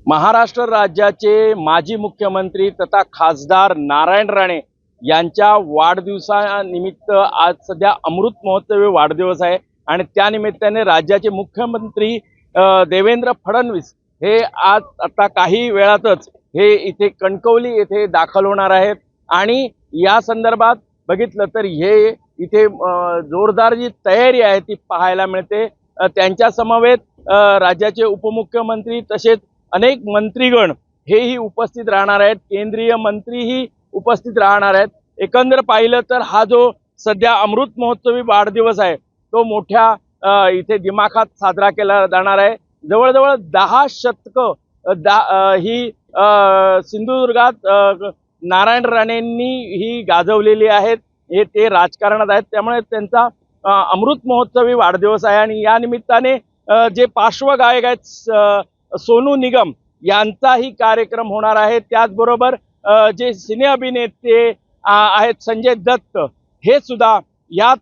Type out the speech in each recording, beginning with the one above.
महाराष्ट्र राज्याचे माजी मुख्यमंत्री तथा खासदार नारायण राणे यांच्या वाढदिवसानिमित्त आज सध्या अमृत महोत्सवी वाढदिवस आहे आणि त्या निमित्ताने राज्याचे मुख्यमंत्री देवेंद्र फडणवीस हे आज आता काही वेळातच हे इथे कणकवली येथे दाखल होणार आहेत आणि या संदर्भात बघितलं तर हे इथे जोरदार जी तयारी आहे ती पाहायला मिळते। त्यांच्या समवेत राज्याचे उपमुख्यमंत्री तसेच अनेक मंत्रीगण हेही उपस्थित राहणार आहेत, केंद्रीय मंत्रीही उपस्थित राहणार आहेत। एकंदर पाहिलं तर हा जो सध्या अमृत महोत्सवी वाढदिवस आहे तो मोठ्या इथे दिमाखात साजरा केला जाणार आहे। जवळजवळ 10 शतकं ही सिंधुदुर्गात नारायण राणेंनी ही गाजवलेली आहेत। हे ते राजकारणात आहेत, त्यामुळे त्यांचा अमृत महोत्सवी वाढदिवस आहे आणि या निमित्ताने जे पार्श्वगायक आहेत सोनू निगम यांचाही कार्यक्रम होणार आहे। त्याचबरोबर जे सिने अभिनेते आहेत संजय दत्त हे सुद्धा याच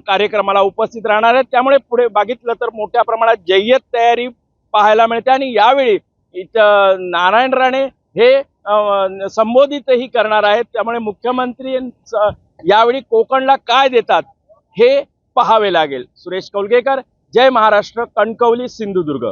कार्यक्रमाला उपस्थित राहणार आहेत। त्यामुळे पुढे बघितलं तर मोठ्या प्रमाणात जय्यत तयारी पाहायला मिळते आणि यावेळी इथं नारायण राणे हे संबोधितही करणार आहेत। त्यामुळे मुख्यमंत्री यावेळी कोकणला काय देतात हे पाहावे लागेल। सुरेश कौलगेकर, जय महाराष्ट्र, कणकवली, सिंधुदुर्ग।